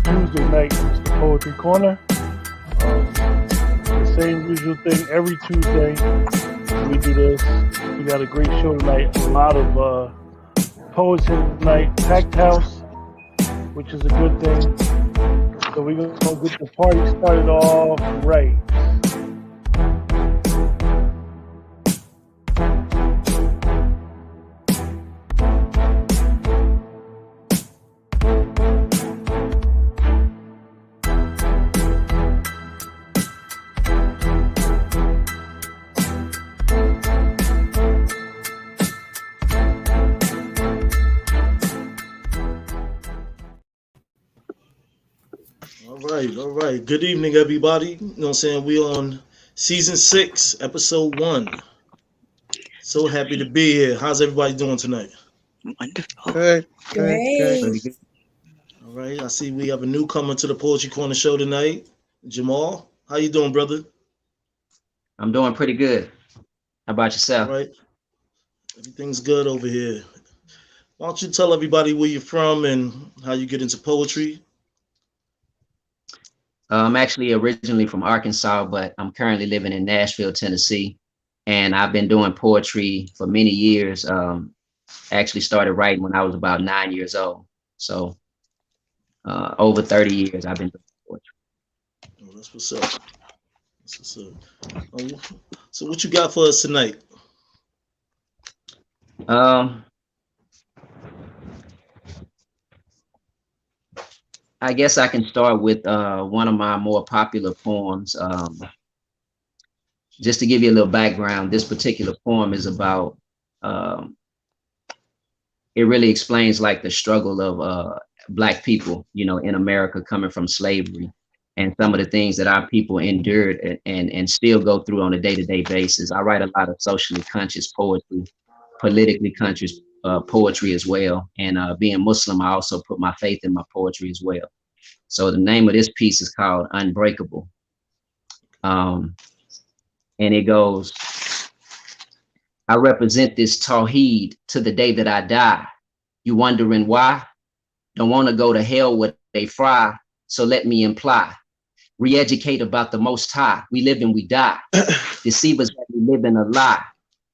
Tuesday night is the Poetry Corner. The same usual thing every Tuesday. We do this. We got a great show tonight. A lot of poets here tonight. Packed house, which is a good thing. So we're going to get the party started off right. All right. Good evening, everybody. You know what I'm saying? We on season 6, episode 1. So happy to be here. How's everybody doing tonight? Wonderful. Good. Great. All right. I see we have a newcomer to the Poetry Corner show tonight. Jamal, how you doing, brother? I'm doing pretty good. How about yourself? All right. Everything's good over here. Why don't you tell everybody where you're from and how you get into poetry? I'm actually originally from Arkansas, but I'm currently living in Nashville, Tennessee. And I've been doing poetry for many years. Actually started writing when I was about 9 years old. So over 30 years I've been doing poetry. Oh, that's what's up. That's what's up. So what you got for us tonight? I guess I can start with one of my more popular poems. Just to give you a little background, this particular poem is about, it really explains like the struggle of Black people, you know, in America coming from slavery and some of the things that our people endured and still go through on a day-to-day basis. I write a lot of socially conscious poetry, politically conscious poetry as well. And being Muslim, I also put my faith in my poetry as well. So the name of this piece is called Unbreakable. And it goes, I represent this Tawheed to the day that I die. You wondering why? Don't want to go to hell where they fry. So let me imply, re-educate about the Most High. We live and we die. Deceivers let me live in a lie.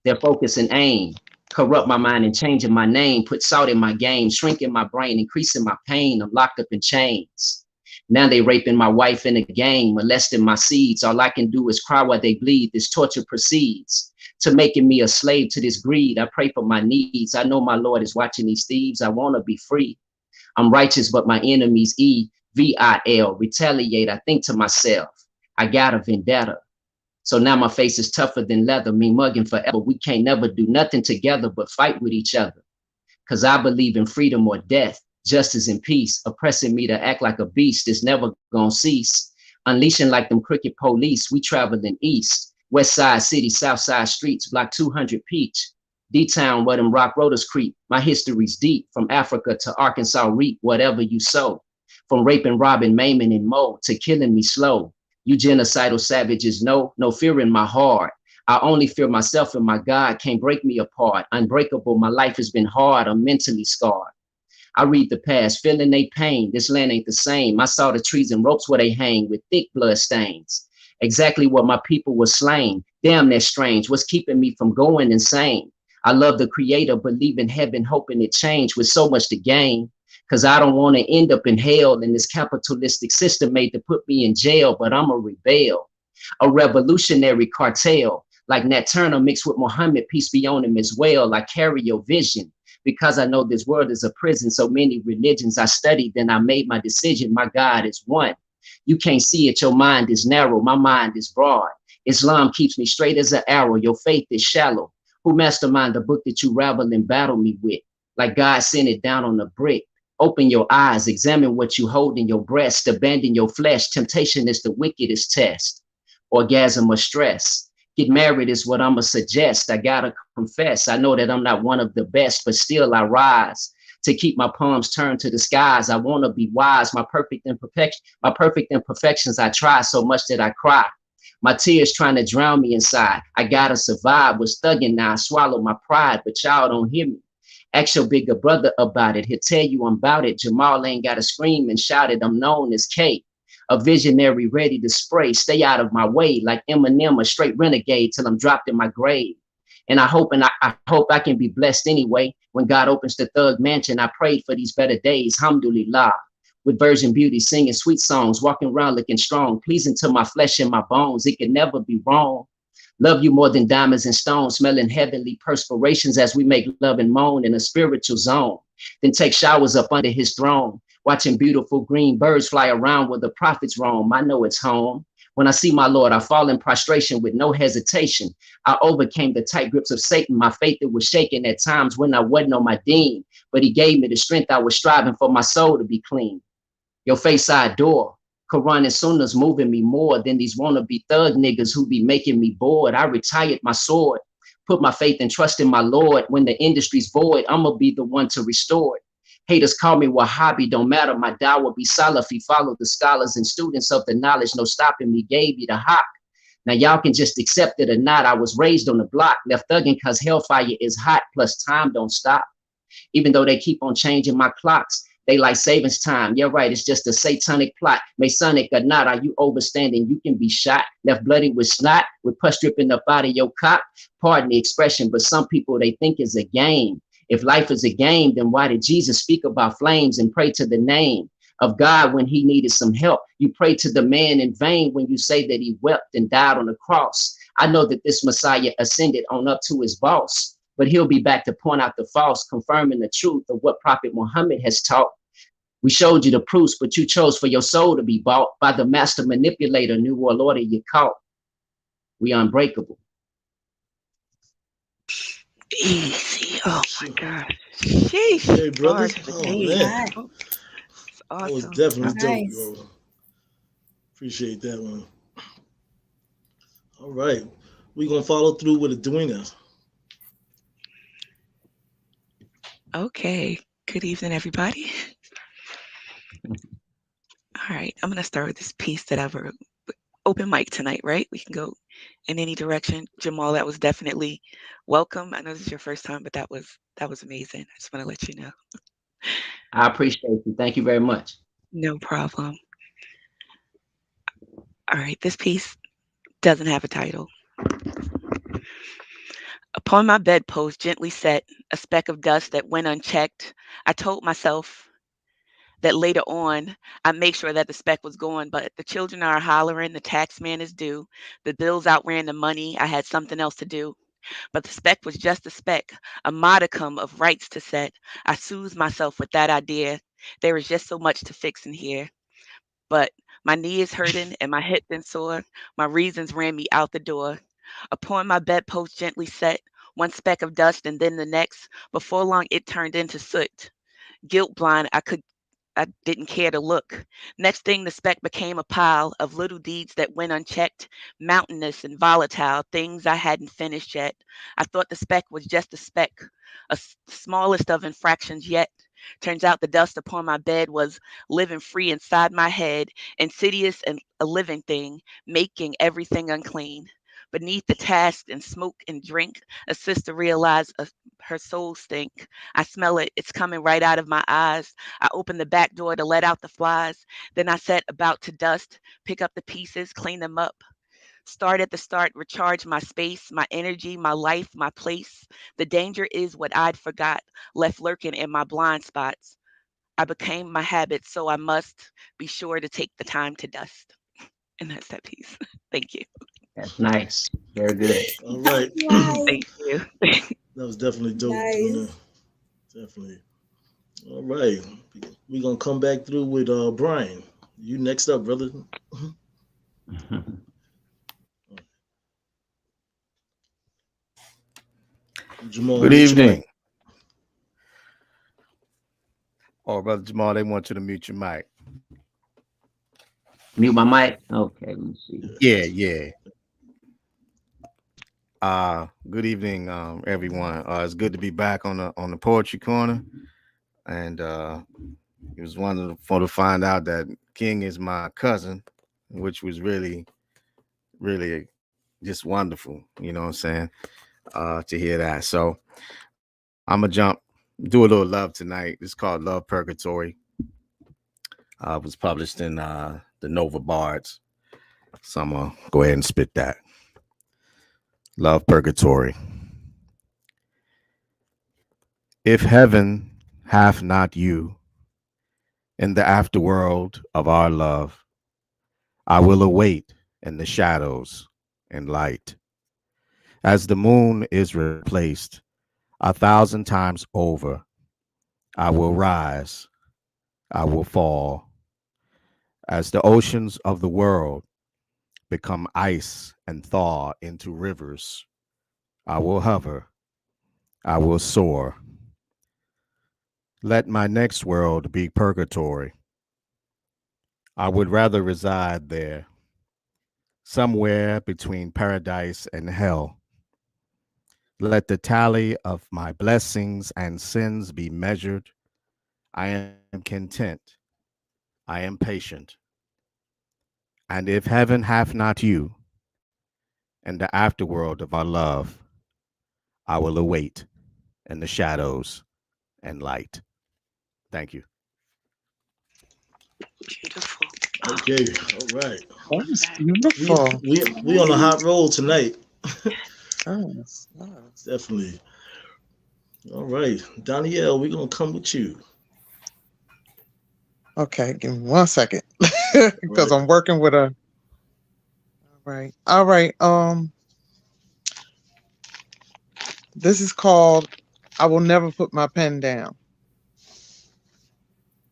Their focus and aim. Corrupt my mind and changing my name, put salt in my game, shrinking my brain, increasing my pain. I'm locked up in chains. Now they raping my wife in a game, molesting my seeds. All I can do is cry while they bleed. This torture proceeds to making me a slave to this greed. I pray for my needs. I know my Lord is watching these thieves. I want to be free. I'm righteous, but my enemies evil, retaliate. I think to myself, I got a vendetta. So now my face is tougher than leather, me mugging forever. We can't never do nothing together but fight with each other. Cause I believe in freedom or death, justice and peace. Oppressing me to act like a beast is never gonna cease. Unleashing like them crooked police, we traveling east. West side city, south side streets, block 200 Peach. D-Town where them rock rollers creep. My history's deep, from Africa to Arkansas reap whatever you sow. From raping, robbing, maiming, and mo to killing me slow. You genocidal savages know, no fear in my heart. I only fear myself and my God can't break me apart. Unbreakable, my life has been hard, I'm mentally scarred. I read the past, feeling they pain, this land ain't the same. I saw the trees and ropes where they hang with thick blood stains. Exactly what my people were slain. Damn, that's strange, what's keeping me from going insane? I love the creator, believe in heaven, hoping it change with so much to gain. Cause I don't want to end up in hell in this capitalistic system made to put me in jail, but I'm a rebel, a revolutionary cartel, like Nat Turner mixed with Muhammad, peace be on him as well. I carry your vision because I know this world is a prison. So many religions I studied, then I made my decision. My God is one. You can't see it, your mind is narrow, my mind is broad. Islam keeps me straight as an arrow, your faith is shallow. Who mastermind the book that you ravel and battle me with? Like God sent it down on a brick. Open your eyes, examine what you hold in your breast, abandon your flesh. Temptation is the wickedest test. Orgasm or stress. Get married is what I'ma suggest. I gotta confess, I know that I'm not one of the best, but still I rise to keep my palms turned to the skies. I wanna be wise, my perfect imperfections I try so much that I cry. My tears trying to drown me inside. I gotta survive, was thugging now, I swallow my pride, but y'all don't hear me. Ask your bigger brother about it. He'll tell you I'm about it. Jamal ain't got to scream and shout it. I'm known as K, a visionary ready to spray. Stay out of my way like Eminem, a straight renegade till I'm dropped in my grave. And I hope I can be blessed anyway. When God opens the thug mansion, I prayed for these better days. Alhamdulillah. With virgin beauty, singing sweet songs, walking around looking strong, pleasing to my flesh and my bones. It can never be wrong. Love you more than diamonds and stones, smelling heavenly perspirations as we make love and moan in a spiritual zone. Then take showers up under his throne, watching beautiful green birds fly around where the prophets roam. I know it's home. When I see my Lord, I fall in prostration with no hesitation. I overcame the tight grips of Satan. My faith, it was shaken at times when I wasn't on my dean, but he gave me the strength I was striving for my soul to be clean. Your face I adore. Quran and Sunnah's moving me more than these wannabe thug niggas who be making me bored. I retired my sword, put my faith and trust in my Lord. When the industry's void, I'ma be the one to restore it. Haters call me Wahhabi, don't matter. My dawah be Salafi. Follow the scholars and students of the knowledge. No stopping me, gave you the hawk. Now y'all can just accept it or not. I was raised on the block, left thugging cause hellfire is hot. Plus time don't stop. Even though they keep on changing my clocks, they like savings time. You're right, it's just a satanic plot. Masonic or not, are you overstanding? You can be shot, left bloody with snot, with pus dripping up out of your cock. Pardon the expression, but some people, they think it's a game. If life is a game, then why did Jesus speak about flames and pray to the name of God when he needed some help? You pray to the man in vain when you say that he wept and died on the cross. I know that this Messiah ascended on up to his boss, but he'll be back to point out the false, confirming the truth of what Prophet Muhammad has taught. We showed you the proofs, but you chose for your soul to be bought by the master manipulator, New World Order you caught. We unbreakable. Easy. Oh my God. Sheesh. Hey, brother. Bars for Oh, days. man. Oh, it's That was awesome. definitely dope, Nice. bro. Appreciate that one. All right. We're going to follow through with Edwina. Okay. Good evening, everybody. All right. I'm going to start with this piece that I wrote. Open mic tonight, right? We can go in any direction. Jamal, that was definitely welcome. I know this is your first time, but that was amazing. I just want to let you know. I appreciate you. Thank you very much. No problem. All right. This piece doesn't have a title. Upon my bedpost, gently set, a speck of dust that went unchecked. I told myself that later on, I'd make sure that the speck was gone, but the children are hollering, the tax man is due, the bills outran the money, I had something else to do. But the speck was just a speck, a modicum of rights to set. I soothed myself with that idea. There is just so much to fix in here. But my knee is hurting and my hip been sore. My reasons ran me out the door. Upon my bedpost gently set, one speck of dust and then the next. Before long it turned into soot. Guilt blind, I didn't care to look. Next thing, the speck became a pile of little deeds that went unchecked, mountainous and volatile, things I hadn't finished yet. I thought the speck was just a speck, smallest of infractions yet. Turns out the dust upon my bed was living free inside my head, insidious and a living thing, making everything unclean. Beneath the task and smoke and drink, a sister realized her soul stink. I smell it, it's coming right out of my eyes. I opened the back door to let out the flies. Then I set about to dust, pick up the pieces, clean them up. Start at the start, recharge my space, my energy, my life, my place. The danger is what I'd forgot, left lurking in my blind spots. I became my habit, so I must be sure to take the time to dust. And that's that piece. Thank you. That's nice. Very good. All right. Nice. Thank you. That was definitely dope, Nice. Edwina. Definitely. All right. We're going to come back through with Brian. You next up, brother. Jamal. Good mute your evening. mic. Oh, Brother Jamal, they want you to mute your mic. Mute my mic. Okay, let me see. Yeah. Good evening, everyone. It's good to be back on the Poetry Corner, and it was wonderful to find out that King is my cousin, which was really, really just wonderful. You know what I'm saying? To hear that. So I'm gonna do a little love tonight. It's called Love Purgatory. It was published in the Nova Bards. So I'm going to go ahead and spit that. Love Purgatory. If heaven hath not you in the afterworld of our love, I will await in the shadows and light. As the moon is replaced 1,000 times over, I will rise, I will fall. As the oceans of the world become ice and thaw into rivers, I will hover, I will soar. Let my next world be purgatory. I would rather reside there, somewhere between paradise and hell. Let the tally of my blessings and sins be measured. I am content. I am patient. And if heaven hath not you, and the afterworld of our love, I will await in the shadows and light. Thank you. Beautiful. Okay, all right. That was beautiful. We on a hot roll tonight. Yes, yes. Definitely. All right, Danielle, we're gonna come with you. Okay, give me 1 second. Because Right. I'm working with a all right. This is called I Will Never Put My Pen Down.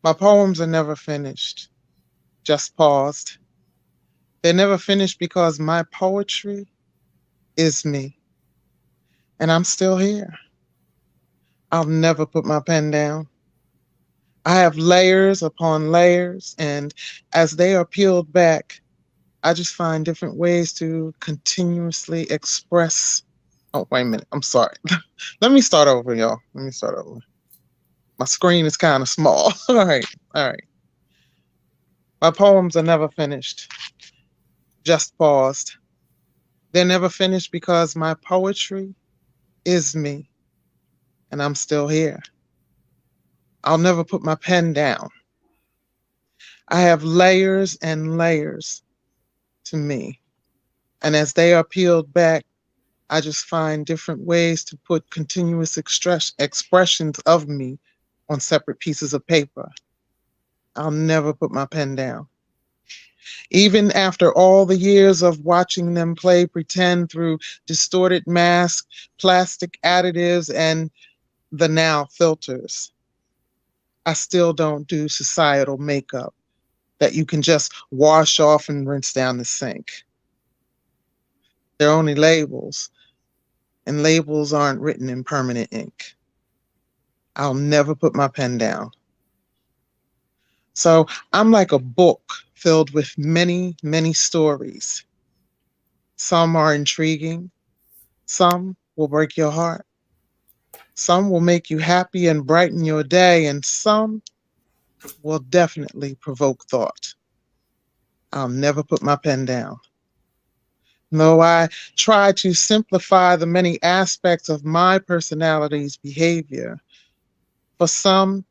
My poems are never finished, just paused. They're never finished because my poetry is me. And I'm still here. I'll never put my pen down. I have layers upon layers, and as they are peeled back, I just find different ways to continuously express. Oh, wait a minute. I'm sorry. Let me start over, y'all. Let me start over. My screen is kind of small. All right. My poems are never finished, just paused. They're never finished because my poetry is me, and I'm still here. I'll never put my pen down. I have layers and layers to me, and as they are peeled back, I just find different ways to put continuous expressions of me on separate pieces of paper. I'll never put my pen down. Even after all the years of watching them play pretend through distorted masks, plastic additives, and the now filters, I still don't do societal makeup that you can just wash off and rinse down the sink. They're only labels, and labels aren't written in permanent ink. I'll never put my pen down. So I'm like a book filled with many, many stories. Some are intriguing. Some will break your heart. Some will make you happy and brighten your day, and some will definitely provoke thought. I'll never put my pen down. Though I try to simplify the many aspects of my personality's behavior, for some,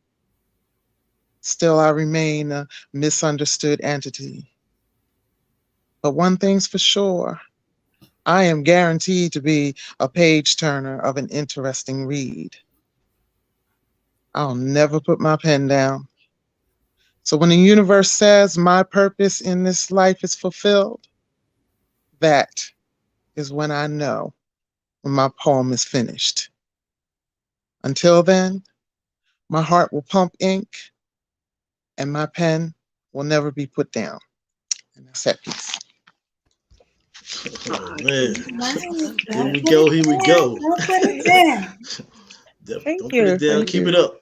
still I remain a misunderstood entity. But one thing's for sure, I am guaranteed to be a page turner of an interesting read. I'll never put my pen down. So when the universe says my purpose in this life is fulfilled, that is when I know when my poem is finished. Until then, my heart will pump ink and my pen will never be put down. And that's that piece. Oh man. Nice. Here we go. Here we go. Don't put it down. Thank Don't you, put it down. thank Keep you. it up.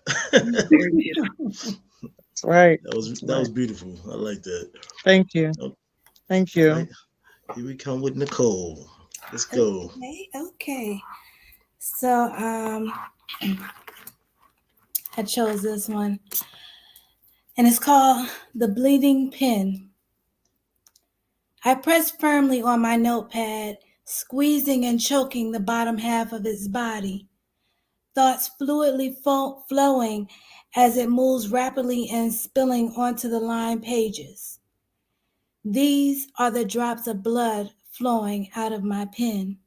Very beautiful. That's right. That was beautiful. I like that. Thank you. Oh, Thank you. right. Here we come with Nicole. Let's go. Okay. So I chose this one. And it's called The Bleeding Pen. I pressed firmly on my notepad, squeezing and choking the bottom half of its body. thoughts fluidly flowing as it moves rapidly and spilling onto the lined pages. These are the drops of blood flowing out of my pen.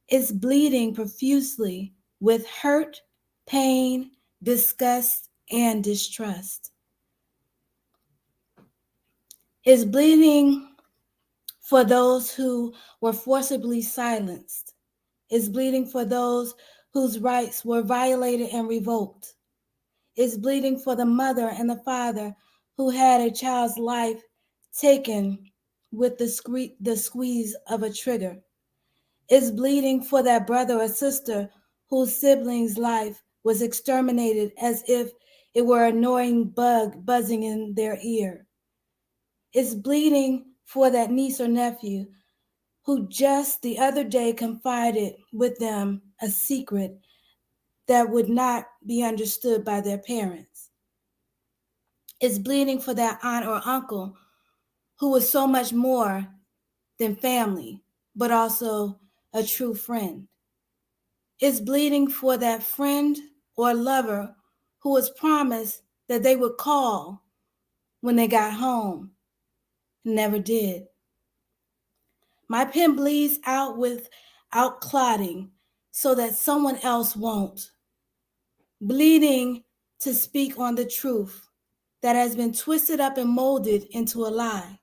It's bleeding profusely with hurt, pain, disgust, and distrust. It's bleeding for those who were forcibly silenced. It's bleeding for those whose rights were violated and revoked. It's bleeding for the mother and the father who had a child's life taken with the squeeze of a trigger. It's bleeding for that brother or sister whose sibling's life was exterminated as if it were an annoying bug buzzing in their ear. It's bleeding for that niece or nephew who just the other day confided with them a secret that would not be understood by their parents. It's bleeding for that aunt or uncle who was so much more than family, but also a true friend. It's bleeding for that friend or lover who was promised that they would call when they got home, never did. My pen bleeds out without clotting so that someone else won't. Bleeding to speak on the truth that has been twisted up and molded into a lie.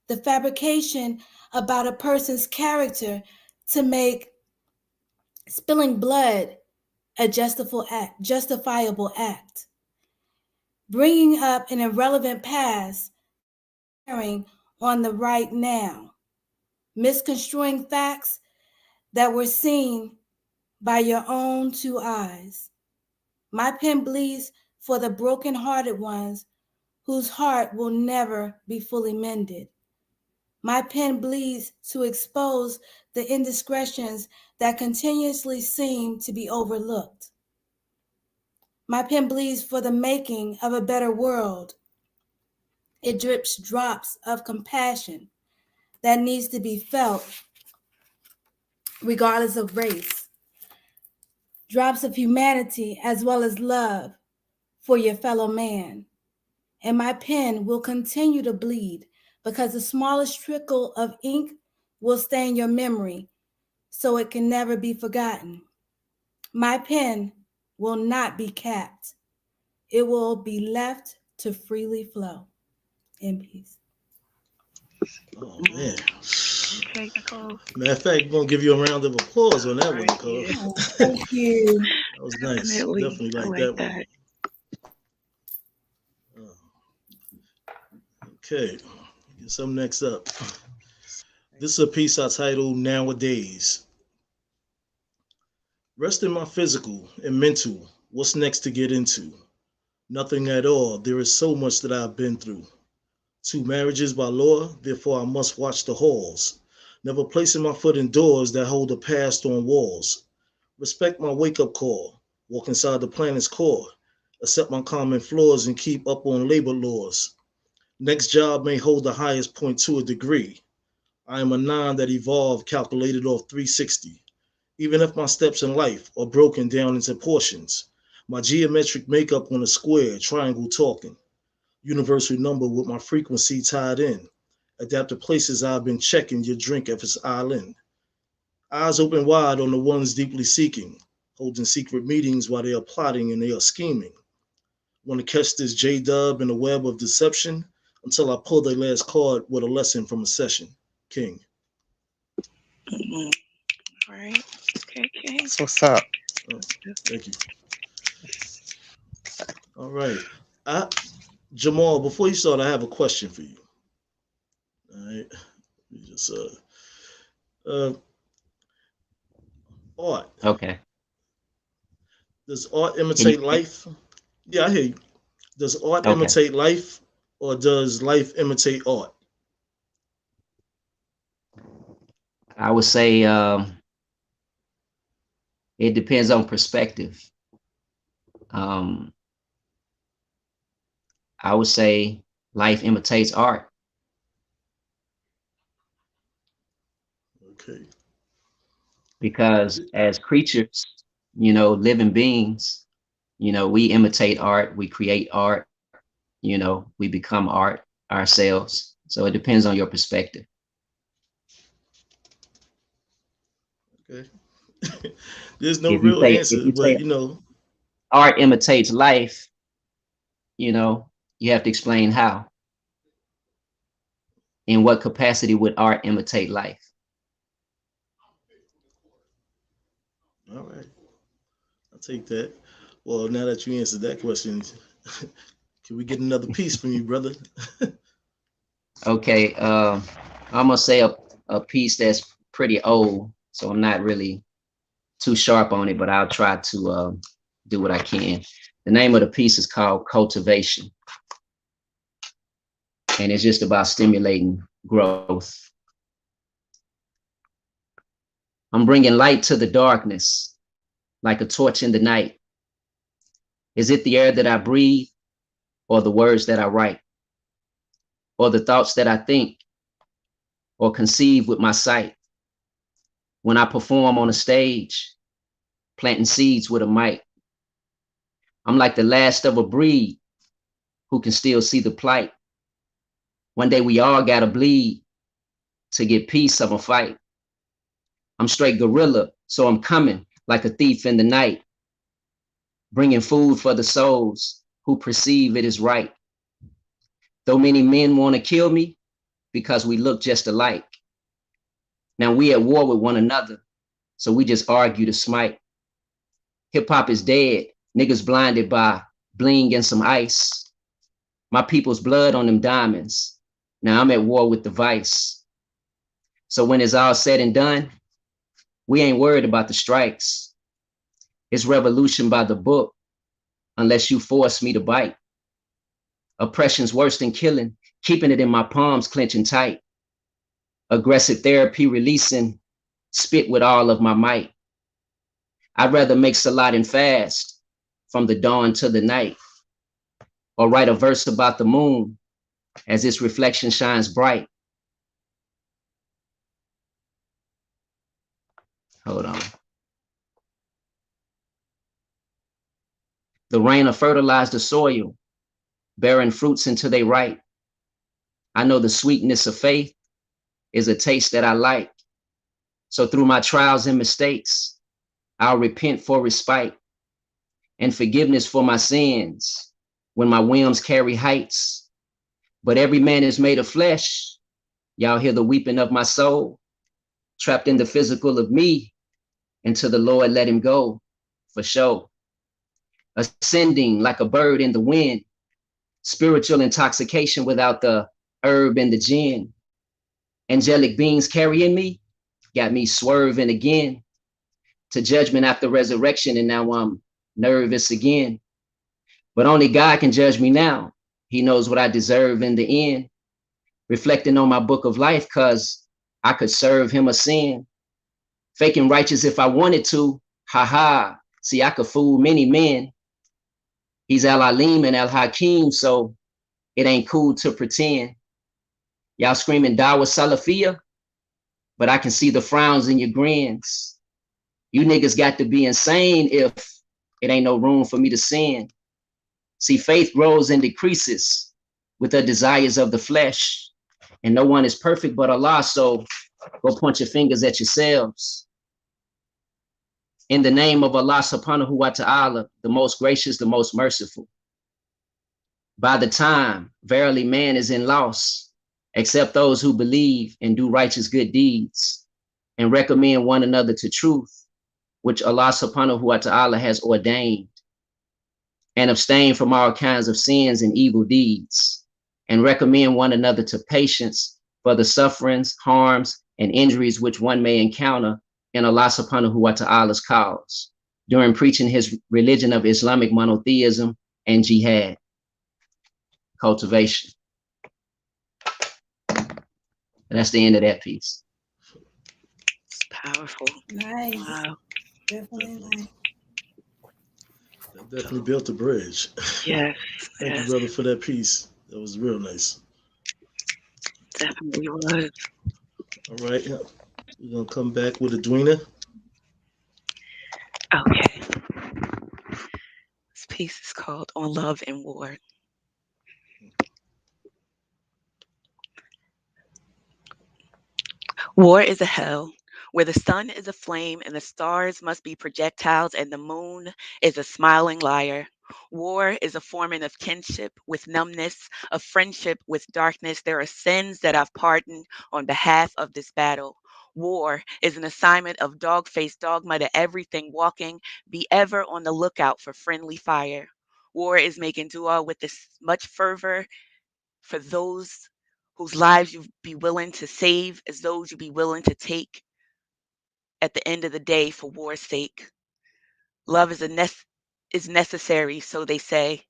The fabrication about a person's character to make spilling blood a justifiable act. Bringing up an irrelevant past, on the right now. Misconstruing facts that were seen by your own two eyes. My pen bleeds for the broken-hearted ones whose heart will never be fully mended. My pen bleeds to expose the indiscretions that continuously seem to be overlooked. My pen bleeds for the making of a better world. It drips drops of compassion that needs to be felt regardless of race. Drops of humanity as well as love for your fellow man. And my pen will continue to bleed because the smallest trickle of ink will stain your memory so it can never be forgotten. My pen will not be capped. It will be left to freely flow. In peace. Oh man. Okay, Nicole. Matter of fact, we're gonna give you a round of applause on that one, Right, Nicole. yeah. Oh, thank you. That was nice. Definitely. Definitely I like like that one. Okay, get some next up. This is a piece I titled Nowadays. Rest in my physical and mental. What's next to get into? Nothing at all. There is so much that I've been through. 2 marriages by law, therefore I must watch the halls. Never placing my foot in doors that hold the past on walls. Respect my wake-up call. Walk inside the planet's core. Accept my common flaws and keep up on labor laws. Next job may hold the highest point to a degree. I am a 9 that evolved calculated off 360. Even if my steps in life are broken down into portions, my geometric makeup on a square, triangle talking. Universal number with my frequency tied in. Adapt to places I've been checking your drink if it's island. Eyes open wide on the ones deeply seeking, holding secret meetings while they are plotting and they are scheming. Want to catch this J-Dub in a web of deception until I pull their last card with a lesson from a session. King. Mm-hmm. All right. Okay, King. That's what's up. Oh, thank you. All right. Jamal, before you start, I have a question for you. All right. You just art. Okay. Does art imitate life? Yeah, I hear you. Does art Okay. imitate life, or does life imitate art? I would say it depends on perspective. I would say life imitates art. Okay. Because as creatures, you know, living beings. You know, we imitate art, we create art, you know, we become art ourselves. So it depends on your perspective. Okay. There's no If you real say if answer, you but say you know, art imitates life, you know, you have to explain how. In what capacity would art imitate life? all right, I'll take that. Well, now that you answered that question, can we get another piece from you, brother? Okay, I'm gonna say a piece that's pretty old, so I'm not really too sharp on it, but I'll try to do what I can. The name of the piece is called Cultivation, and it's just about stimulating growth. I'm bringing light to the darkness like a torch in the night. Is it the air that I breathe, or the words that I write, or the thoughts that I think or conceive with my sight? When I perform on a stage, planting seeds with a mic, I'm like the last of a breed who can still see the plight. One day we all gotta bleed to get peace of a fight. I'm straight gorilla, so I'm coming like a thief in the night, bringing food for the souls who perceive it is right. Though many men wanna kill me because we look just alike. Now we at war with one another, so we just argue to smite. Hip hop is dead, niggas blinded by bling and some ice. My people's blood on them diamonds. Now I'm at war with the vice. So when it's all said and done, we ain't worried about the strikes. It's revolution by the book, unless you force me to bite. Oppression's worse than killing, keeping it in my palms, clenching tight. Aggressive therapy releasing, spit with all of my might. I'd rather make Salat and fast from the dawn to the night, or write a verse about the moon as its reflection shines bright. Hold on. The rain will fertilize the soil, bearing fruits until they ripe. I know the sweetness of faith is a taste that I like. So through my trials and mistakes, I'll repent for respite and forgiveness for my sins when my whims carry heights. But every man is made of flesh. Y'all hear the weeping of my soul, trapped in the physical of me, until the Lord let him go, for sure. Ascending like a bird in the wind, spiritual intoxication without the herb and the gin. Angelic beings carrying me, got me swerving again to judgment after resurrection, and now I'm nervous again. But only God can judge me now. He knows what I deserve in the end. Reflecting on my book of life, cause I could serve him a sin. Faking righteous if I wanted to, haha. See, I could fool many men. He's Al-Alim and Al-Hakim, so it ain't cool to pretend. Y'all screaming Dawa Salafia, but I can see the frowns in your grins. You niggas got to be insane if it ain't no room for me to sin. See, faith grows and decreases with the desires of the flesh, and no one is perfect but Allah, so go point your fingers at yourselves. In the name of Allah subhanahu wa ta'ala, the most gracious, the most merciful. By the time, verily man is in loss, except those who believe and do righteous good deeds and recommend one another to truth, which Allah subhanahu wa ta'ala has ordained, and abstain from all kinds of sins and evil deeds, and recommend one another to patience for the sufferings, harms, and injuries which one may encounter in Allah subhanahu wa ta'ala's cause during preaching his religion of Islamic monotheism and jihad. Cultivation. And that's the end of that piece. It's powerful. Nice. Wow. Definitely nice. That definitely built a bridge. Yes. Thank you, brother, for that piece. That was real nice. Definitely was. All right. We're going to come back with Edwina. Okay. piece is called On Love and War. War is a hell where the sun is a flame and the stars must be projectiles and the moon is a smiling liar. War is a forming of kinship with numbness, of friendship with darkness. There are sins that I've pardoned on behalf of this battle. War is an assignment of dog faced dogma to everything walking. Be ever on the lookout for friendly fire. War is making dua with this much fervor for those whose lives you'd be willing to save as those you'd be willing to take at the end of the day for war's sake. Love is necessary, so they say.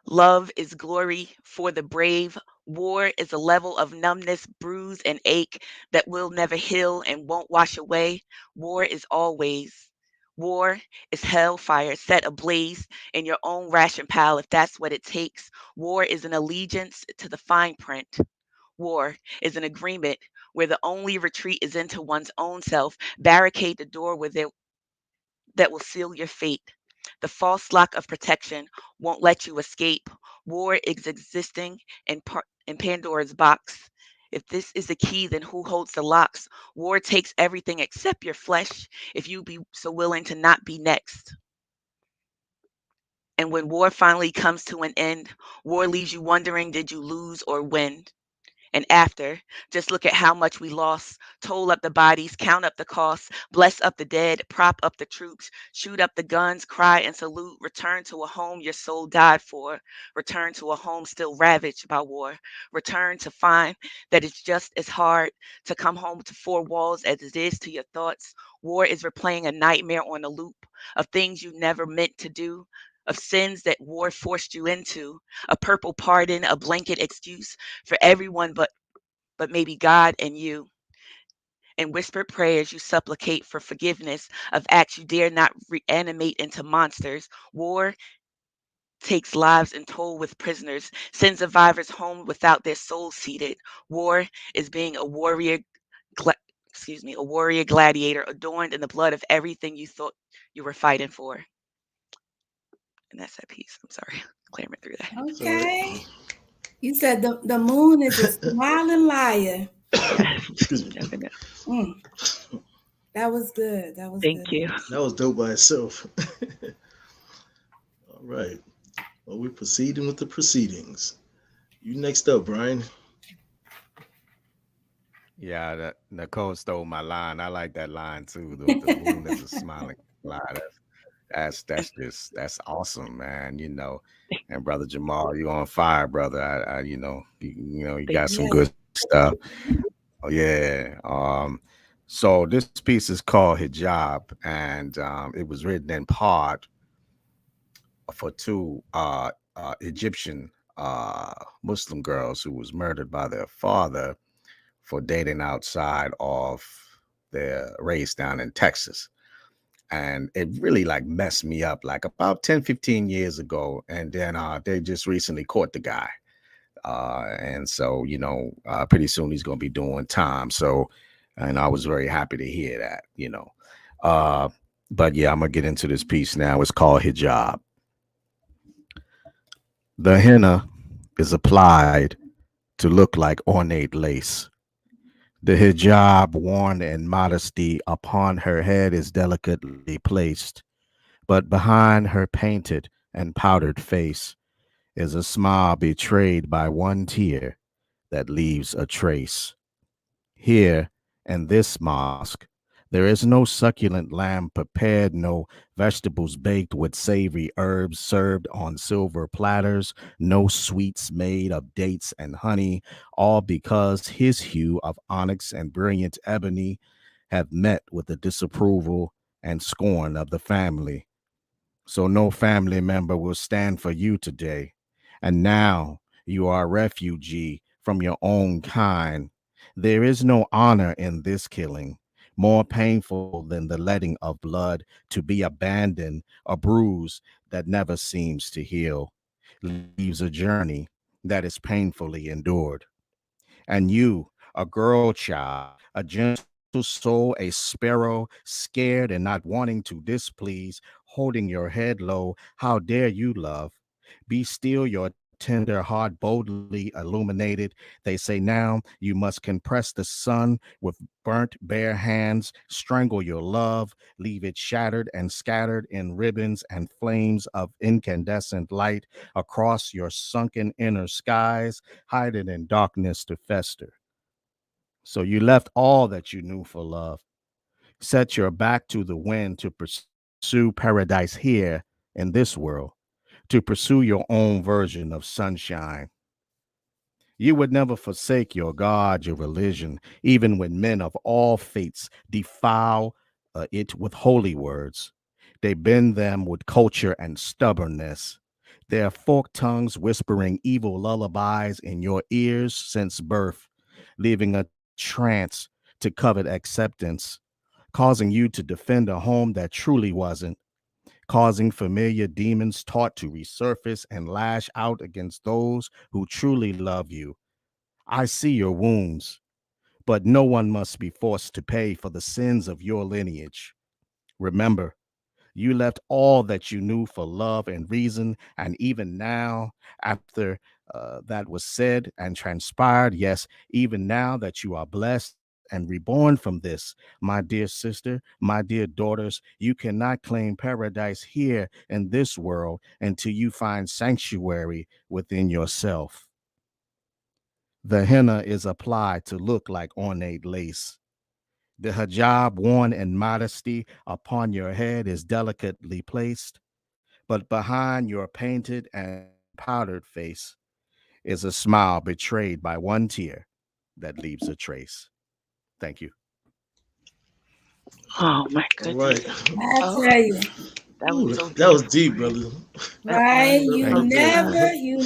Love is glory for the brave. War is a level of numbness, bruise, and ache that will never heal and won't wash away. War is always. War is hellfire set ablaze in your own ration pile if that's what it takes. War is an allegiance to the fine print. War is an agreement where the only retreat is into one's own self. Barricade the door that will seal your fate. The false lock of protection won't let you escape. War is existing in Pandora's box. If this is the key, then who holds the locks? War takes everything except your flesh, if you be so willing to not be next. And when war finally comes to an end, war leaves you wondering, did you lose or win? And after, just look at how much we lost. Toll up the bodies, count up the costs, bless up the dead, prop up the troops, shoot up the guns, cry and salute, return to a home your soul died for, return to a home still ravaged by war, return to find that it's just as hard to come home to four walls as it is to your thoughts. War is replaying a nightmare on a loop of things you never meant to do, of sins that war forced you into, a purple pardon, a blanket excuse for everyone but maybe God and you. In whispered prayers, you supplicate for forgiveness of acts you dare not reanimate into monsters. War takes lives and toll with prisoners, sends survivors home without their souls seated. War is being a warrior, a warrior gladiator adorned in the blood of everything you thought you were fighting for. And that's that piece. I'm sorry, clamoring through that. Okay. You said the moon is a smiling liar. That was good. That was Thank good. you. That was dope by itself. All right. Well, we're proceeding with the proceedings. You next up, Brian. Yeah, that Nicole stole my line. I like that line too. The moon is a smiling line. That's awesome, man. You know, and brother Jamal, you on fire, brother. You got some good stuff. Oh yeah. So this piece is called Hijab, and it was written in part for two Egyptian Muslim girls who was murdered by their father for dating outside of their race down in Texas. And it really like messed me up like about 10-15 years ago. And then they just recently caught the guy. And so, pretty soon he's going to be doing time. So, and I was very happy to hear that. But yeah, I'm going to get into this piece now. It's called Hijab. The henna is applied to look like ornate lace. The hijab worn in modesty upon her head is delicately placed, but behind her painted and powdered face is a smile betrayed by one tear that leaves a trace. Here in this mosque, there is no succulent lamb prepared, no vegetables baked with savory herbs served on silver platters, no sweets made of dates and honey, all because his hue of onyx and brilliant ebony have met with the disapproval and scorn of the family. So no family member will stand for you today. And now you are a refugee from your own kind. There is no honor in this killing, more painful than the letting of blood to be abandoned, a bruise that never seems to heal, leaves a journey that is painfully endured. And you, a girl child, a gentle soul, a sparrow, scared and not wanting to displease, holding your head low. How dare you love? Be still, your tender heart boldly illuminated. They say now you must compress the sun with burnt bare hands, strangle your love, leave it shattered and scattered in ribbons and flames of incandescent light across your sunken inner skies, hide it in darkness to fester. So you left all that you knew for love, set your back to the wind to pursue paradise here in this world, to pursue your own version of sunshine. You would never forsake your God, your religion, even when men of all faiths defile it with holy words. They bend them with culture and stubbornness. Their forked tongues whispering evil lullabies in your ears since birth, leaving a trance to covet acceptance, causing you to defend a home that truly wasn't, causing familiar demons taught to resurface and lash out against those who truly love you. I see your wounds, but no one must be forced to pay for the sins of your lineage. Remember, you left all that you knew for love and reason, and even now, after that was said and transpired, yes, even now that you are blessed and reborn from this, my dear sister, my dear daughters, you cannot claim paradise here in this world until you find sanctuary within yourself. The henna is applied to look like ornate lace. The hijab worn in modesty upon your head is delicately placed, but behind your painted and powdered face is a smile betrayed by one tear that leaves a trace. Thank you. Oh my All goodness. right. I Oh, tell you, that Ooh, was so that was beautiful. deep, brother. That right? was. You Thank you. never, you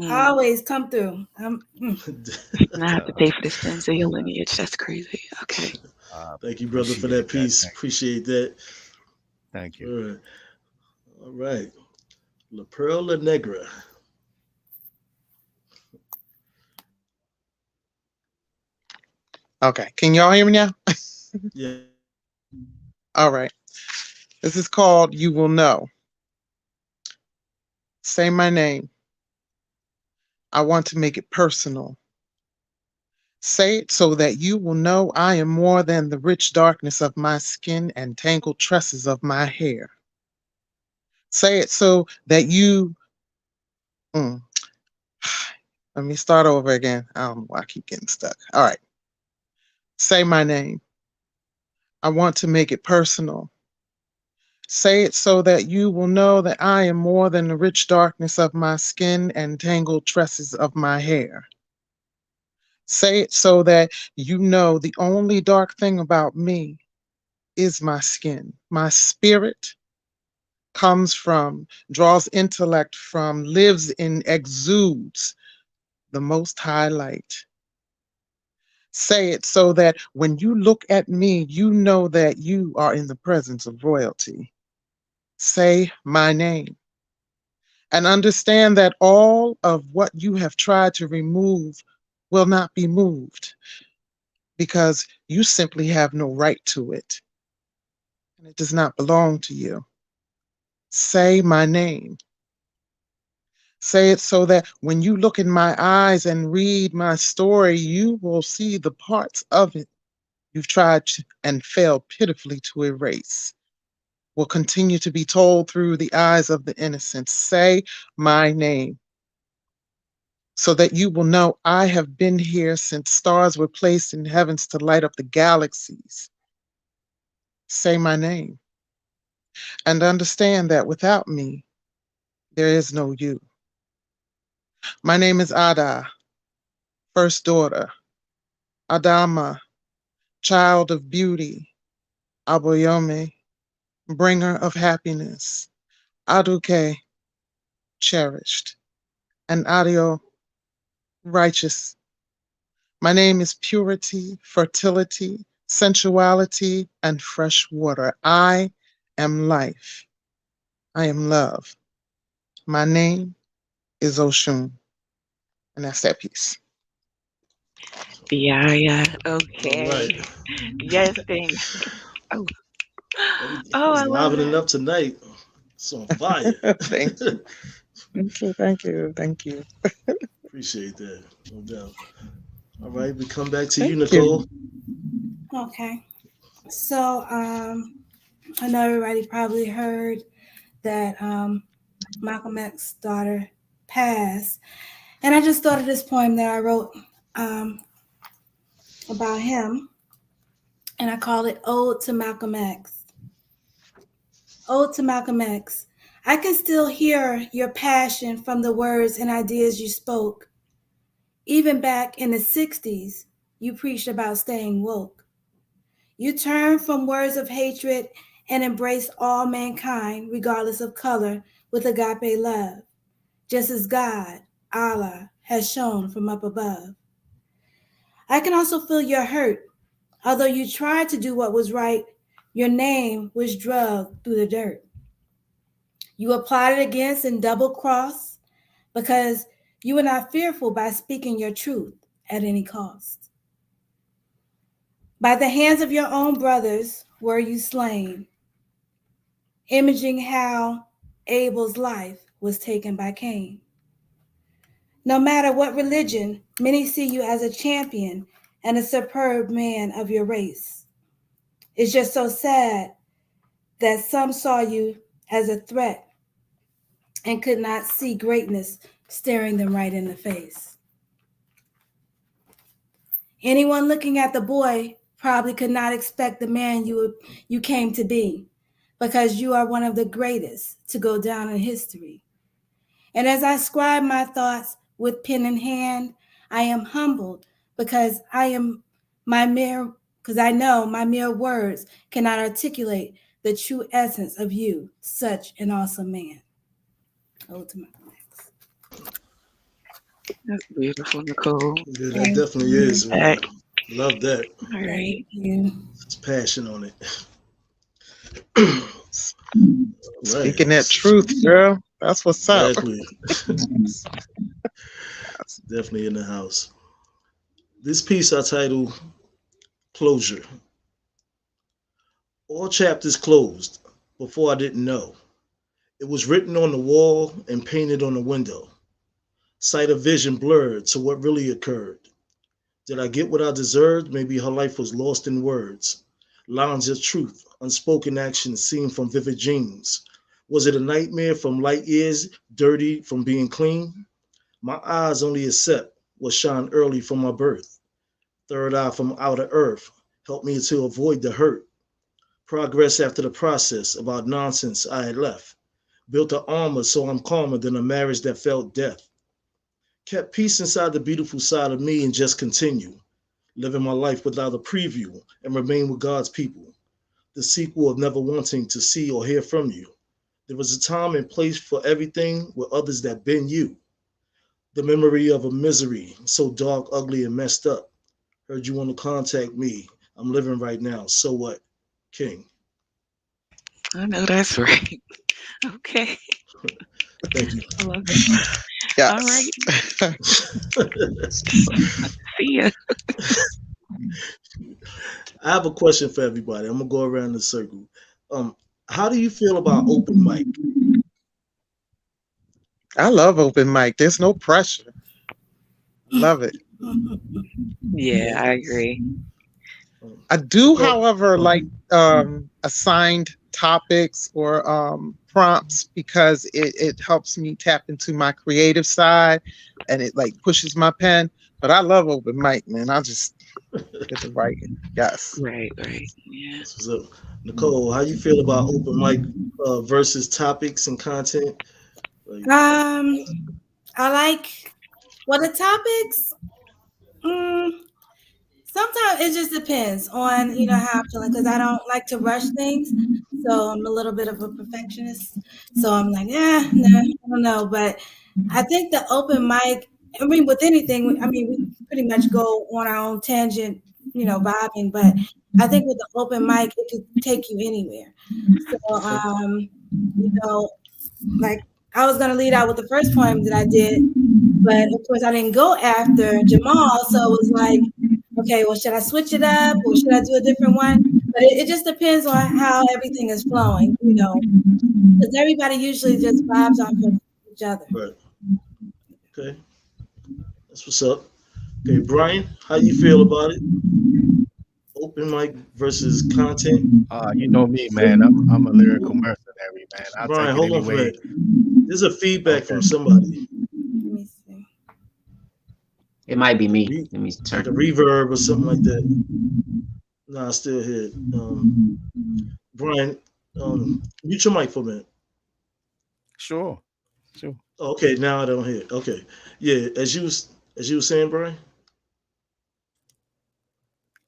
Mm, always come through. and I have to pay for the sins of your lineage. That's crazy. Okay. Thank you, brother, for that piece. Appreciate that. Thank you. All right. All right. La Perla Negra. Okay, can y'all hear me now? Yeah. All right. This is called You Will Know. Say my name. I want to make it personal. Say it so that you will know I am more than the rich darkness of my skin and tangled tresses of my hair. Say it so that you. Mm. Let me start over again. I keep getting stuck. All right. Say my name. I want to make it personal. Say it so that you will know that I am more than the rich darkness of my skin and tangled tresses of my hair. Say it so that you know the only dark thing about me is my skin. My spirit comes from, draws intellect from, lives in, exudes the most high light. Say it so that when you look at me, you know that you are in the presence of royalty. Say my name. And understand that all of what you have tried to remove will not be moved because you simply have no right to it. And it does not belong to you. Say my name. Say it so that when you look in my eyes and read my story, you will see the parts of it you've tried to, and failed pitifully to erase will continue to be told through the eyes of the innocent. Say my name so that you will know I have been here since stars were placed in heavens to light up the galaxies. Say my name and understand that without me, there is no you. My name is Ada, first daughter, Adama, child of beauty, Aboyome, bringer of happiness, Aduke, cherished, and Adio, righteous. My name is purity, fertility, sensuality, and fresh water. I am life. I am love. My name is Oshun. And that's that piece. Yeah. All Okay. right. Yes, thing. Oh. Oh, I It's love livening it. up tonight. It's on fire. Thank you. Thank you. Thank you. Thank you. Appreciate that. No doubt. All right, we come back to you, Thank you. Nicole. Okay. So I know everybody probably heard that Malcolm X's daughter passed. And I just thought of this poem that I wrote about him. And I call it Ode to Malcolm X. Ode to Malcolm X. I can still hear your passion from the words and ideas you spoke. Even back in the 60s, you preached about staying woke. You turned from words of hatred and embraced all mankind, regardless of color, with agape love, just as God, Allah, has shown from up above. I can also feel your hurt. Although you tried to do what was right, your name was drugged through the dirt. You were plotted against and double-crossed because you were not fearful by speaking your truth at any cost. By the hands of your own brothers were you slain, imaging how Abel's life was taken by Cain. No matter what religion, many see you as a champion and a superb man of your race. It's just so sad that some saw you as a threat and could not see greatness staring them right in the face. Anyone looking at the boy probably could not expect the man you came to be, because you are one of the greatest to go down in history. And as I scribe my thoughts with pen in hand, I am humbled because I know my mere words cannot articulate the true essence of you, such an awesome man. Ode to Malcolm X. That's beautiful, Nicole. Yeah, that definitely is. Man. Love that. All right. Thank you. It's passion on it. Speaking that truth, girl. That's what's up. Exactly. Definitely in the house. This piece I title Closure. All chapters closed. Before I didn't know. It was written on the wall and painted on the window. Sight of vision blurred to what really occurred. Did I get what I deserved? Maybe her life was lost in words. Lines of truth, unspoken actions seen from vivid dreams. Was it a nightmare from light years, dirty from being clean? My eyes only accept what shine early from my birth. Third eye from outer earth helped me to avoid the hurt. Progress after the process about nonsense I had left. Built an armor so I'm calmer than a marriage that felt death. Kept peace inside the beautiful side of me and just continue. Living my life without a preview and remain with God's people. The sequel of never wanting to see or hear from you. There was a time and place for everything with others that been you. The memory of a misery so dark, ugly, and messed up. Heard you want to contact me. I'm living right now. So what? King. I know that's right. Okay. Thank you. I love it. Yes. All right. See ya. I have a question for everybody. I'm gonna go around the circle. How do you feel about open mic? I love open mic. There's no pressure. Love it. Yeah, I agree. I do, however, like assigned topics or prompts because it helps me tap into my creative side and it like pushes my pen. But I love open mic, man. I just get to writing. Yes. Right. Yeah. So, Nicole, how you feel about open mic versus topics and content? Like, I like the topics. Sometimes it just depends on how I'm feeling, because I don't like to rush things. So I'm a little bit of a perfectionist. So I'm like, no, I don't know. But I think the open mic, with anything, we pretty much go on our own tangent, vibing. But I think with the open mic, it could take you anywhere. So, like I was gonna lead out with the first poem that I did, but of course I didn't go after Jamal. So it was like, okay, well, should I switch it up or should I do a different one? But it just depends on how everything is flowing, you know, because everybody usually just vibes off of each other. Right. Okay. That's what's up. Okay, Brian, how you feel about it? Open mic versus content. You know me, man. I'm a lyrical mercenary, man. I'll Brian, take it hold on for a anyway. minute. There's a feedback Okay. from somebody, Let me see. It might be me. Re- Let me like turn. a reverb or something like that. Nah, I still hear it. Brian, mute your mic for a minute. Sure. Okay, now I don't hear it. Okay, yeah, as you was saying, Brian.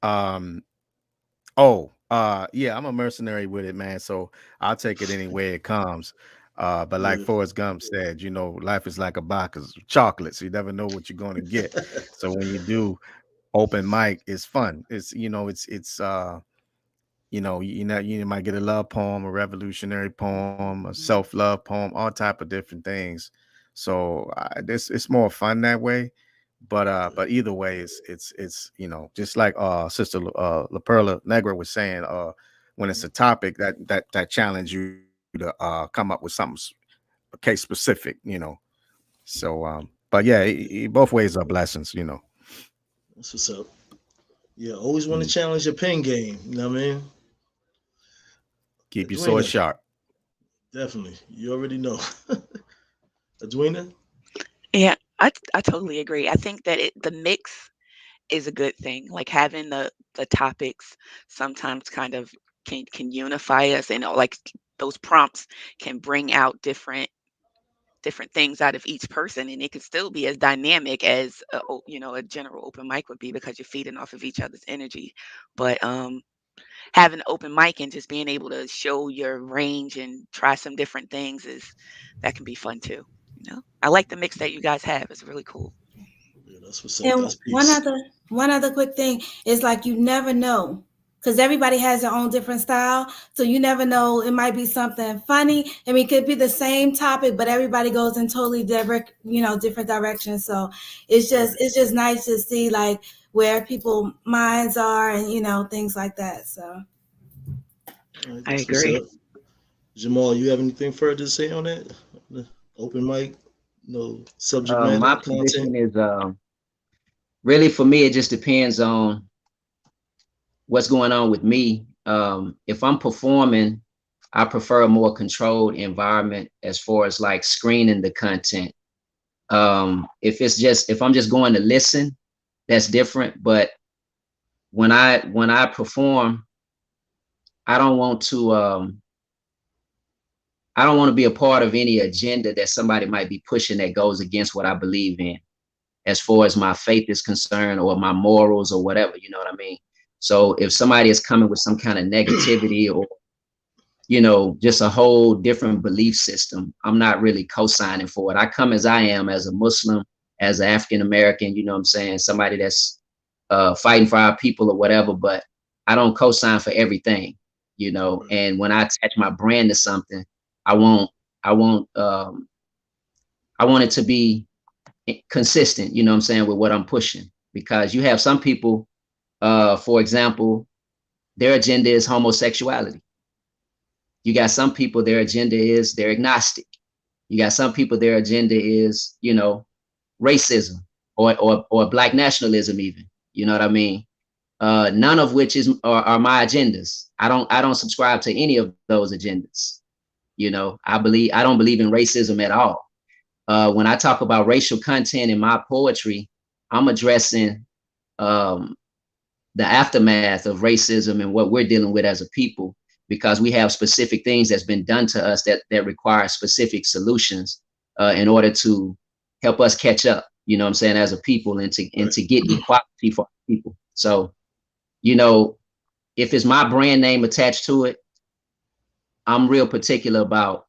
Yeah, I'm a mercenary with it, man. So I'll take it any way it comes. But like Yeah. Forrest Gump said, you know, life is like a box of chocolates. You never know what you're going to get. So when you do open mic, it's fun. It's you know, it's you know, you might get a love poem, a revolutionary poem, a self-love poem, all type of different things. So it's more fun that way. But either way, it's you know, just like Sister La Perla Negra was saying, when it's a topic that challenge you to come up with something case specific, you know. So but yeah, both ways are blessings, you know. That's what's up. Yeah, always want to challenge your pen game. You know what I mean? Keep your sword Edwina, sharp. definitely. You already know. Edwina? Yeah, I totally agree. I think that the mix is a good thing. Like having the topics sometimes kind of can unify us, and like those prompts can bring out different things out of each person, and it can still be as dynamic as you know, a general open mic would be, because you're feeding off of each other's energy. But having an open mic and just being able to show your range and try some different things, is that can be fun too. You know, I like the mix that you guys have. It's really cool. Yeah, that's what's up. And That's peace. one other quick thing is, like, you never know, because everybody has their own different style. So you never know. It might be something funny. I mean, it could be the same topic, but everybody goes in totally different, you know, different directions. So it's just nice to see, like, where people minds are, and, you know, things like that. So All right, I that's what's agree. up. Jamal, you have anything further to say on that? The open mic, no subject matter, My content. position is really, for me, it just depends on what's going on with me. If I'm performing, I prefer a more controlled environment as far as like screening the content. If I'm just going to listen, that's different. But when I perform, I don't want to be a part of any agenda that somebody might be pushing that goes against what I believe in, as far as my faith is concerned, or my morals, or whatever, you know what I mean? So if somebody is coming with some kind of negativity, or, you know, just a whole different belief system, I'm not really co-signing for it. I come as I am, as a Muslim, as an African American, you know what I'm saying? Somebody that's fighting for our people or whatever, but I don't co-sign for everything, you know? And when I attach my brand to something, I want it to be consistent, you know what I'm saying, with what I'm pushing. Because you have some people, for example, their agenda is homosexuality. You got some people, their agenda is they're agnostic. You got some people, their agenda is, you know, racism, or black nationalism even, you know what I mean? None of which are my agendas. I don't subscribe to any of those agendas. You know, I don't believe in racism at all. When I talk about racial content in my poetry, I'm addressing the aftermath of racism and what we're dealing with as a people, because we have specific things that's been done to us that require specific solutions in order to help us catch up, you know what I'm saying, as a people, and to get equality for people. So, you know, if it's my brand name attached to it, I'm real particular about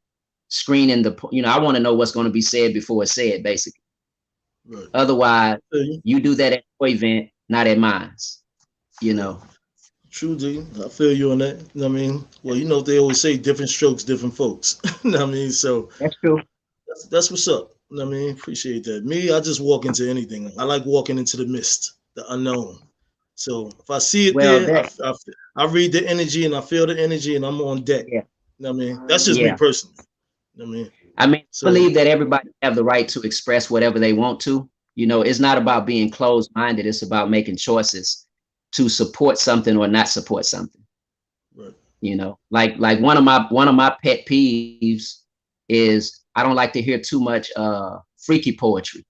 screening I want to know what's going to be said before it's said, basically. Right. Otherwise, you do that at your event, not at mine, you know. True, D. I feel you on that. You know what I mean? Well, you know, they always say different strokes, different folks. You know what I mean? So that's true. That's what's up. You know what I mean? Appreciate that. Me, I just walk into anything. I like walking into the mist, the unknown. So if I see it Well, there, I read the energy and I feel the energy and I'm on deck. yeah, You know what I mean? That's just me yeah. personally. You know what I mean? I mean, I So believe that everybody have the right to express whatever they want to. You know, it's not about being closed-minded. It's about making choices to support something or not support something. right. You know, like one of my pet peeves is I don't like to hear too much freaky poetry.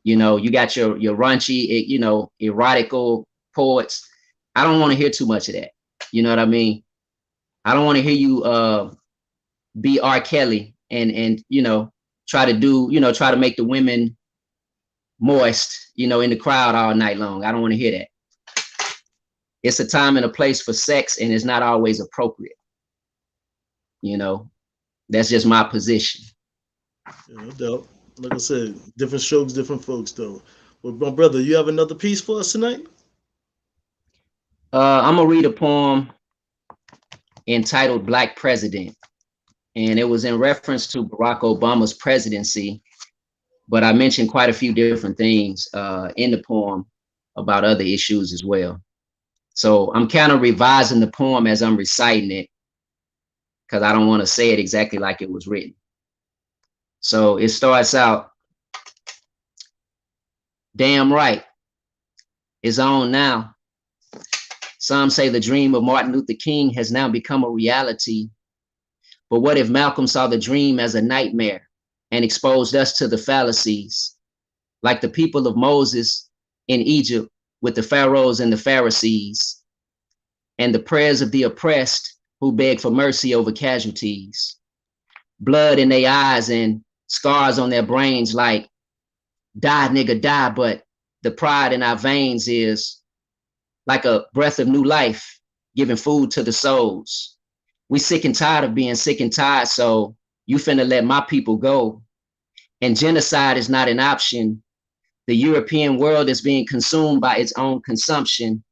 You know, you got your raunchy, you know, erotical poets. I don't want to hear too much of that. You know what I mean? I don't want to hear you be R. Kelly and you know, try to make the women moist, you know, in the crowd all night long. I don't want to hear that. It's a time and a place for sex, and it's not always appropriate. You know, that's just my position. Yeah, no doubt. Like I said, different strokes, different folks, though. Well, my brother, you have another piece for us tonight? I'm gonna read a poem entitled Black President, and it was in reference to Barack Obama's presidency, but I mentioned quite a few different things in the poem about other issues as well. So I'm kind of revising the poem as I'm reciting it because I don't want to say it exactly like it was written. So it starts out, damn right, it's on now. Some say the dream of Martin Luther King has now become a reality. But what if Malcolm saw the dream as a nightmare and exposed us to the fallacies, like the people of Moses in Egypt with the pharaohs and the Pharisees, and the prayers of the oppressed who beg for mercy over casualties, blood in their eyes and scars on their brains like, die, nigga, die, but the pride in our veins is like a breath of new life, giving food to the souls. We sick and tired of being sick and tired, so you finna let my people go. And genocide is not an option. The European world is being consumed by its own consumption.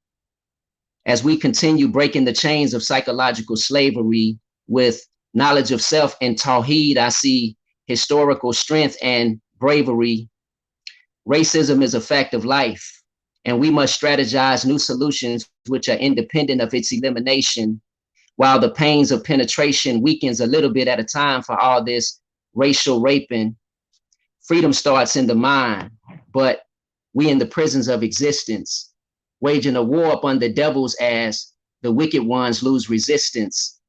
As we continue breaking the chains of psychological slavery with knowledge of self and Tawheed, I see historical strength and bravery. Racism is a fact of life, and we must strategize new solutions which are independent of its elimination, while the pains of penetration weakens a little bit at a time for all this racial raping. Freedom starts in the mind, but we in the prisons of existence, waging a war upon the devils as the wicked ones lose resistance.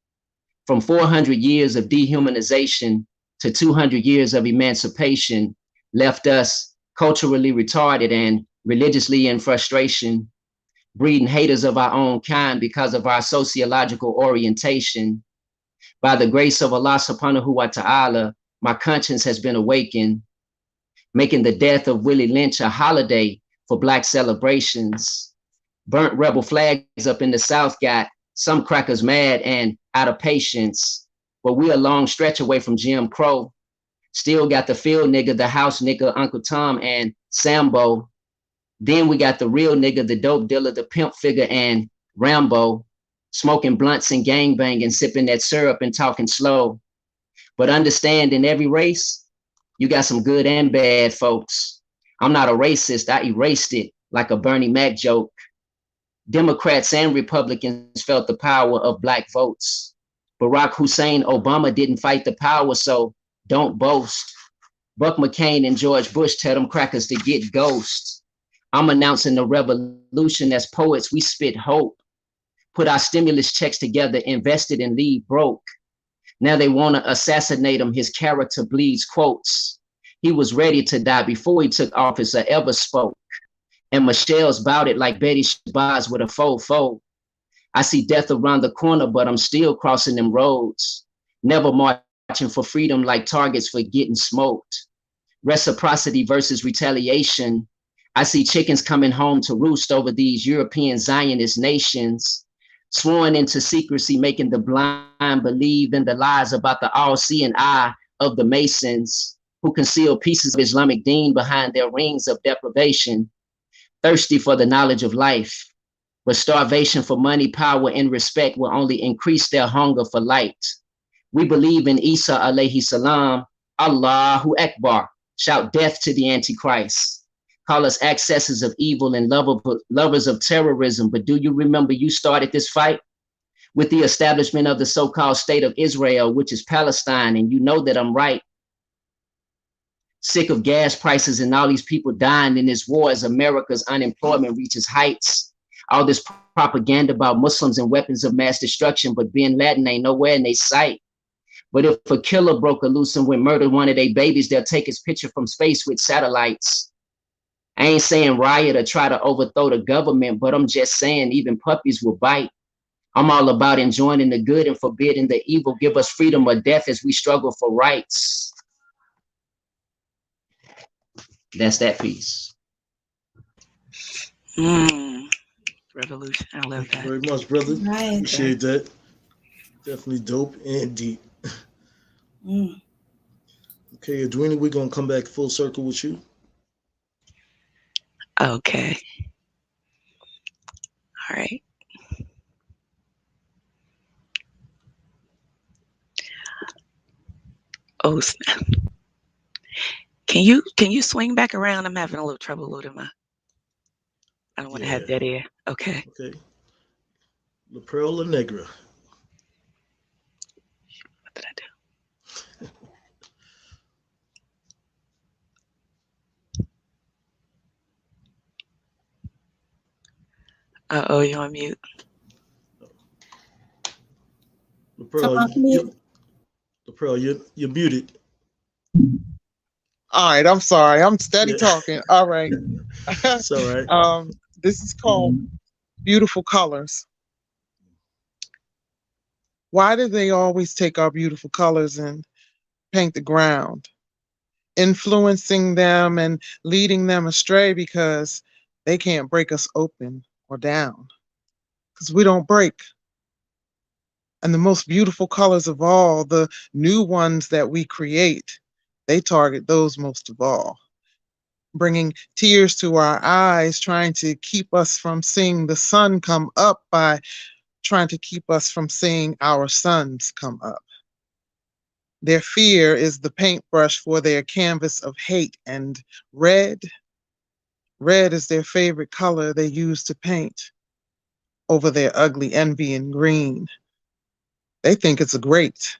From 400 years of dehumanization to 200 years of emancipation left us culturally retarded and religiously in frustration, breeding haters of our own kind because of our sociological orientation. By the grace of Allah subhanahu wa ta'ala, my conscience has been awakened, making the death of Willie Lynch a holiday for Black celebrations. Burnt rebel flags up in the South got some crackers mad and out of patience, but we a long stretch away from Jim Crow. Still got the field nigga, the house nigga, Uncle Tom and Sambo. Then we got the real nigga, the dope dealer, the pimp figure, and Rambo, smoking blunts and gangbanging, sipping that syrup and talking slow. But understand, in every race, you got some good and bad folks. I'm not a racist. I erased it like a Bernie Mac joke. Democrats and Republicans felt the power of Black votes. Barack Hussein Obama didn't fight the power, so don't boast. Buck McCain and George Bush tell them crackers to get ghosts. I'm announcing the revolution. As poets, we spit hope. Put our stimulus checks together, invested and leave broke. Now they want to assassinate him. His character bleeds quotes. He was ready to die before he took office or ever spoke. And Michelle's bout it like Betty Shabazz with a faux. I see death around the corner, but I'm still crossing them roads. Never marching for freedom like targets for getting smoked. Reciprocity versus retaliation. I see chickens coming home to roost over these European Zionist nations, sworn into secrecy, making the blind believe in the lies about the all-seeing eye of the Masons, who conceal pieces of Islamic deen behind their rings of deprivation, thirsty for the knowledge of life. But starvation for money, power, and respect will only increase their hunger for light. We believe in Isa alayhi salam, Allahu Akbar, shout death to the Antichrist. call us accessors of evil and lovers of terrorism. But do you remember you started this fight with the establishment of the so-called state of Israel, which is Palestine, and you know that I'm right. Sick of gas prices and all these people dying in this war as America's unemployment reaches heights. All this propaganda about Muslims and weapons of mass destruction, but bin Laden ain't nowhere in their sight. But if a killer broke a loose and went murder one of their babies, they'll take his picture from space with satellites. I ain't saying riot or try to overthrow the government, but I'm just saying even puppies will bite. I'm all about enjoying the good and forbidding the evil. Give us freedom or death as we struggle for rights. That's that piece. Revolution. I love Thank you that. very much, brother. Right. Appreciate that. Definitely dope and deep. Mm. Okay, Edwina, we're gonna come back full circle with you. Okay. All right. Oh, snap. Can you swing back around? I'm having a little trouble loading my. I don't want to have Yeah. dead air. Okay. Okay. La Pearl Negra. What did I do? Uh-oh, you're on mute. La Come Pearl, off mute. La Pearl, you're muted. All right, I'm sorry. I'm steady Yeah. talking. All right. It's all right. This is called Beautiful Colors. Why do they always take our beautiful colors and paint the ground, influencing them and leading them astray? Because they can't break us open or down, because we don't break. And the most beautiful colors of all, the new ones that we create, they target those most of all, bringing tears to our eyes, trying to keep us from seeing the sun come up by trying to keep us from seeing our sons come up. Their fear is the paintbrush for their canvas of hate, and red is their favorite color they use to paint over their ugly envy and green. They think it's a great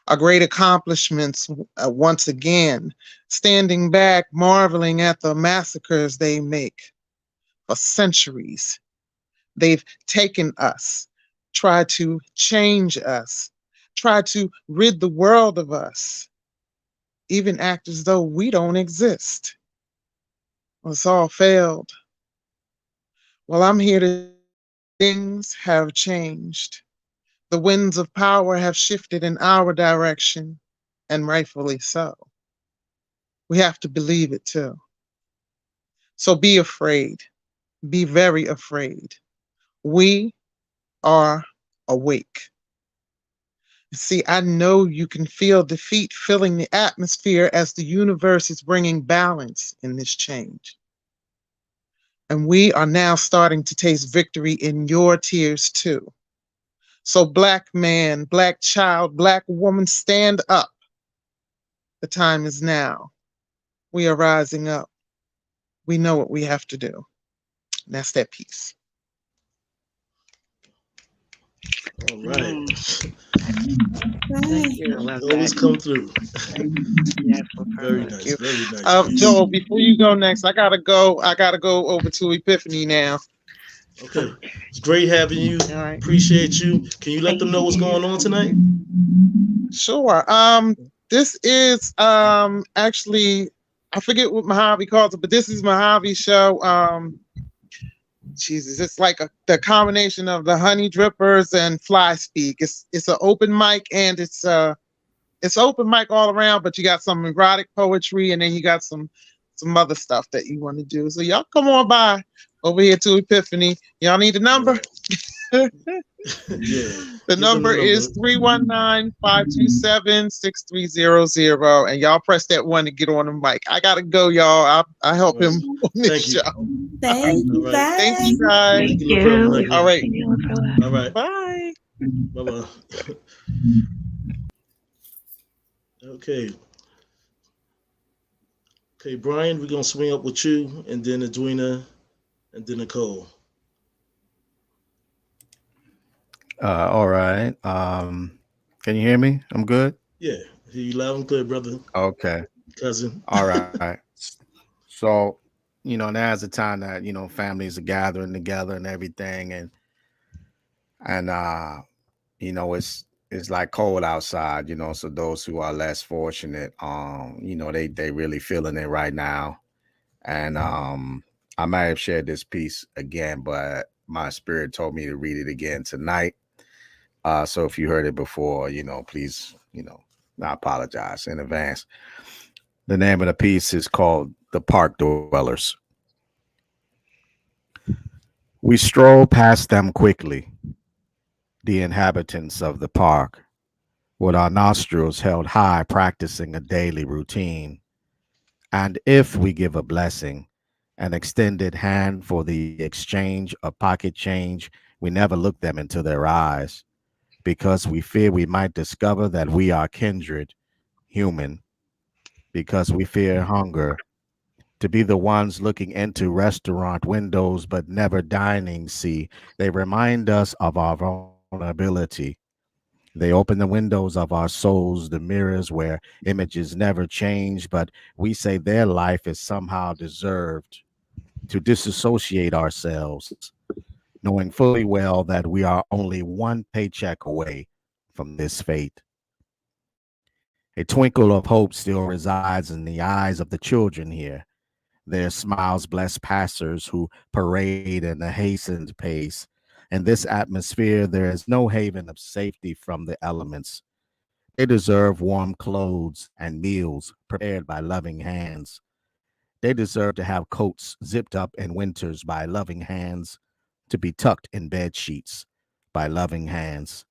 accomplishments once again, standing back, marveling at the massacres they make. For centuries, they've taken us, tried to change us, tried to rid the world of us, even act as though we don't exist. Well, it's all failed. Well, I'm here to things have changed. The winds of power have shifted in our direction, and rightfully so. We have to believe it too. So be afraid. Be very afraid. We are awake. See, I know you can feel defeat filling the atmosphere as the universe is bringing balance in this change. And we are now starting to taste victory in your tears too. So Black man, Black child, Black woman, stand up. The time is now. We are rising up. We know what we have to do. And that's that piece. All right. Thank you. I love Always that. come through. Yes, La Very Pearl. nice. Very nice. piece. Joel, before you go next, I gotta go over to Epiphany now. Okay. It's great having you. All right. Appreciate you. Can you let them know what's going on tonight? Sure. This is actually, I forget what Mojave calls it, but this is Mojave's show. Jesus, it's like the combination of the Honey Drippers and Fly Speak. It's an open mic, and it's open mic all around, but you got some erotic poetry, and then you got some other stuff that you want to do. So y'all come on by over here to Epiphany. Y'all need a number? Right. The Give them number the is 319-527-6300, and y'all press that one to get on the mic. I gotta go, y'all. I help him on this Thank you. show. Thank you, All right. guys. Thank you, guys. Thank you, La Pearl You. Negra. All right. Thank you, La Pearl. All right. Bye. Bye-bye. Okay. Okay, Brian, we're gonna swing up with you, and then Edwina, and then Nicole. All right. Can you hear me? I'm good. Yeah, hear you loud and clear, brother, Okay. cousin. All right. So, now's the time that families are gathering together and everything, and it's like cold outside. So those who are less fortunate, they really feeling it right now. And I might have shared this piece again, but my spirit told me to read it again tonight. So if you heard it before, please, I apologize in advance. The name of the piece is called The Park Dwellers. We stroll past them quickly, the inhabitants of the park, with our nostrils held high, practicing a daily routine. And if we give a blessing, an extended hand for the exchange of pocket change, we never look them into their eyes because we fear we might discover that we are kindred, human, because we fear hunger, to be the ones looking into restaurant windows but never dining. See, they remind us of our vulnerability. They open the windows of our souls, the mirrors where images never change, but we say their life is somehow deserved, to disassociate ourselves, knowing fully well that we are only one paycheck away from this fate. A twinkle of hope still resides in the eyes of the children here. Their smiles bless passers who parade in a hastened pace. In this atmosphere, there is no haven of safety from the elements. They deserve warm clothes and meals prepared by loving hands. They deserve to have coats zipped up in winters by loving hands, to be tucked in bed sheets by loving hands.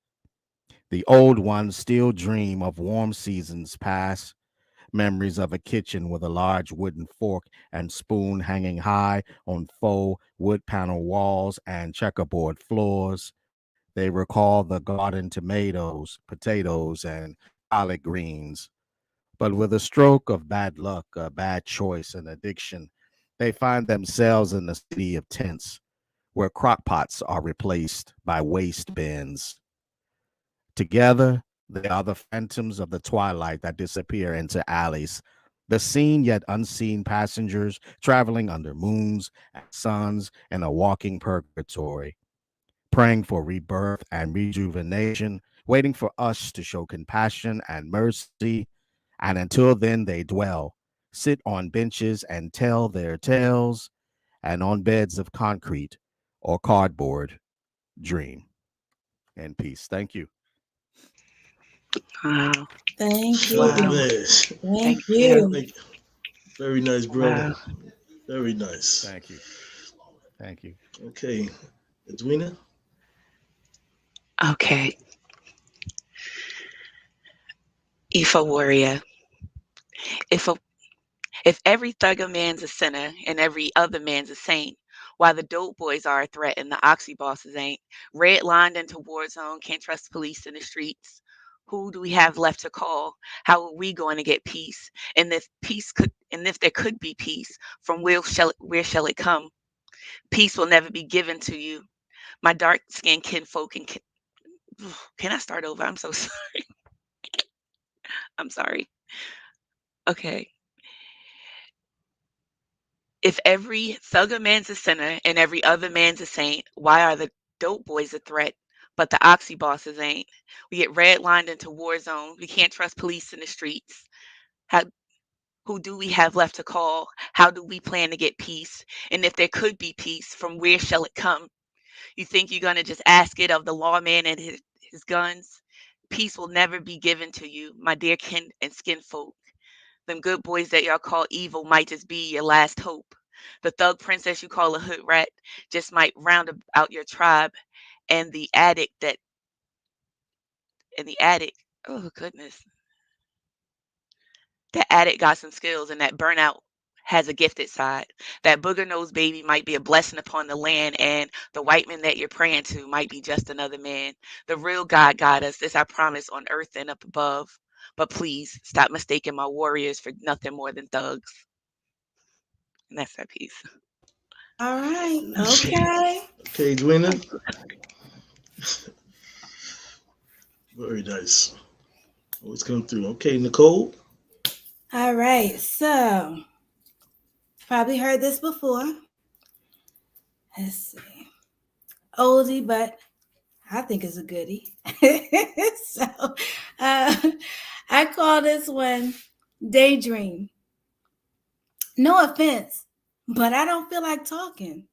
The old ones still dream of warm seasons past, memories of a kitchen with a large wooden fork and spoon hanging high on faux wood panel walls and checkerboard floors. They recall the garden tomatoes, potatoes, and collard greens. But with a stroke of bad luck, a bad choice, and addiction, they find themselves in the city of tents, where crock pots are replaced by waste bins. Together, they are the phantoms of the twilight that disappear into alleys, the seen yet unseen passengers traveling under moons and suns in a walking purgatory, praying for rebirth and rejuvenation, waiting for us to show compassion and mercy. And until then, they dwell, sit on benches and tell their tales, and on beds of concrete or cardboard, dream. And peace. Thank you. Wow. Thank you. Oh Wow. man, Thank Thank you. you. Thank- very nice, brother. Wow. Very nice. Thank you. Thank you. Okay, Edwina. Okay. Ifa warrior. If a If every thugger man's a sinner and every other man's a saint, why the dope boys are a threat and the oxy bosses ain't, redlined into war zone, can't trust police in the streets. Who do we have left to call? How are we going to get peace? And if there could be peace, from where shall it come? Peace will never be given to you. My dark skinned kinfolk and can I start over? I'm so sorry. I'm sorry. Okay. If every thugger man's a sinner and every other man's a saint, why are the dope boys a threat, but the oxy bosses ain't? We get redlined into war zone. We can't trust police in the streets. How, who do we have left to call? How do we plan to get peace? And if there could be peace, from where shall it come? You think you're going to just ask it of the lawman and his guns? Peace will never be given to you, my dear kin and skin folk. Them good boys that y'all call evil might just be your last hope. The thug princess you call a hood rat just might round out your tribe, and the addict, oh goodness, that addict got some skills, and that burnout has a gifted side. That booger nosed baby might be a blessing upon the land, and the white man that you're praying to might be just another man. The real God got us. This I promise on earth and up above. But please stop mistaking my warriors for nothing more than thugs. And that's our piece. All right. Okay. Okay, Edwina. Very nice. Always come through. Okay, Nicole. All right. So, probably heard this before. Let's see. Oldie, but I think it's a goodie. So, I call this one Daydream. No offense, but I don't feel like talking.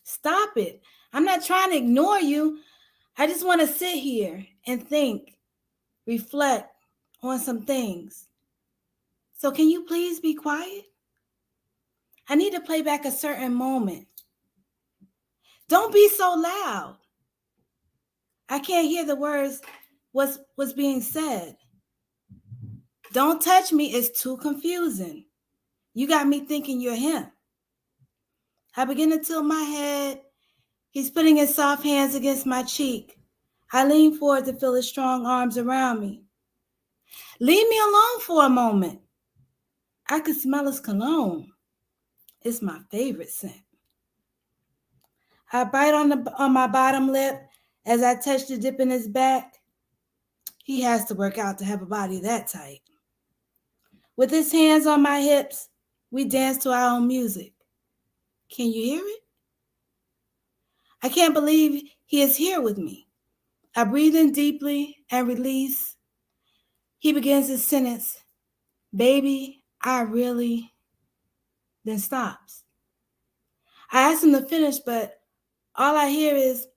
Stop it. I'm not trying to ignore you. I just want to sit here and think, reflect on some things. So can you please be quiet? I need to play back a certain moment. Don't be so loud. I can't hear the words what's being said. Don't touch me. It's too confusing. You got me thinking you're him. I begin to tilt my head. He's putting his soft hands against my cheek. I lean forward to feel his strong arms around me. Leave me alone for a moment. I could smell his cologne. It's my favorite scent. I bite on my bottom lip as I touch the dip in his back. He has to work out to have a body that tight. With his hands on my hips, we dance to our own music. Can you hear it? I can't believe he is here with me. I breathe in deeply and release. He begins his sentence, baby, I really, then stops. I ask him to finish, but all I hear is,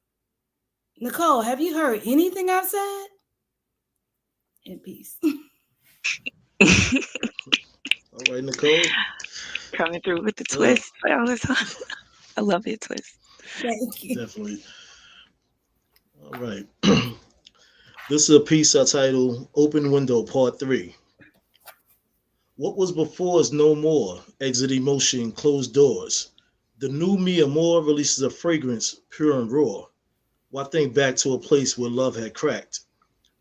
Nicole, have you heard anything I've said? In peace. All right, Nicole. Coming through with the twist all the time. I love it, twist. Thank you. Definitely. All right. This is a piece I titled Open Window Part 3. What was before is no more. Exit emotion, closed doors. The new me more releases a fragrance, pure and raw. Why think back to a place where love had cracked?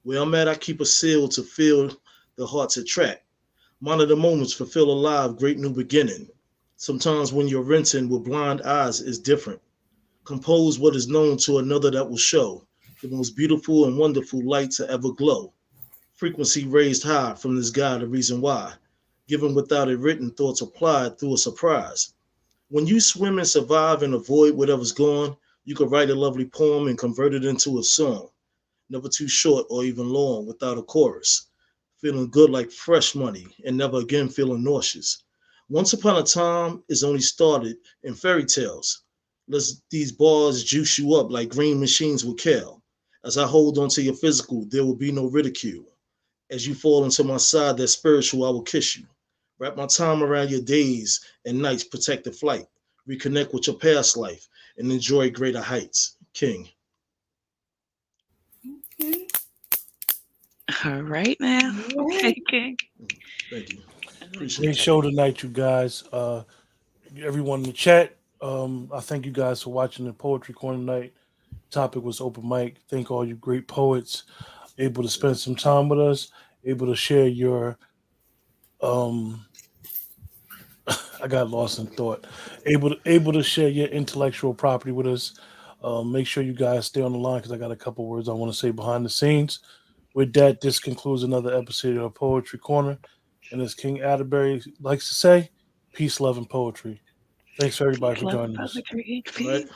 Where I'm at, I keep a seal to feel the heart's attract. Monitor the moments, fulfill alive, great new beginning. Sometimes when you're renting with blind eyes is different. Compose what is known to another that will show the most beautiful and wonderful light to ever glow. Frequency raised high from this guy, the reason why. Given without it written, thoughts applied through a surprise. When you swim and survive and avoid whatever's gone, you could write a lovely poem and convert it into a song. Never too short or even long without a chorus. Feeling good like fresh money and never again feeling nauseous. Once upon a time is only started in fairy tales. Let these bars juice you up like green machines with kale. As I hold on to your physical, there will be no ridicule. As you fall into my side, that spiritual, I will kiss you. Wrap my time around your days and nights, protect the flight. Reconnect with your past life and enjoy greater heights. King. Okay. All right now. Okay, King. Thank you. Appreciate Great it. show tonight, you guys. Everyone in the chat, I thank you guys for watching the Poetry Corner tonight. Topic was open mic. Thank all you great poets able to spend some time with us, able to share your I got lost in thought. Able to share your intellectual property with us. Make sure you guys stay on the line because I got a couple words I want to say behind the scenes. With that, this concludes another episode of Poetry Corner. And as King Atterbury likes to say, peace, love, and poetry. Thanks for everybody for Love joining us. poetry. All right.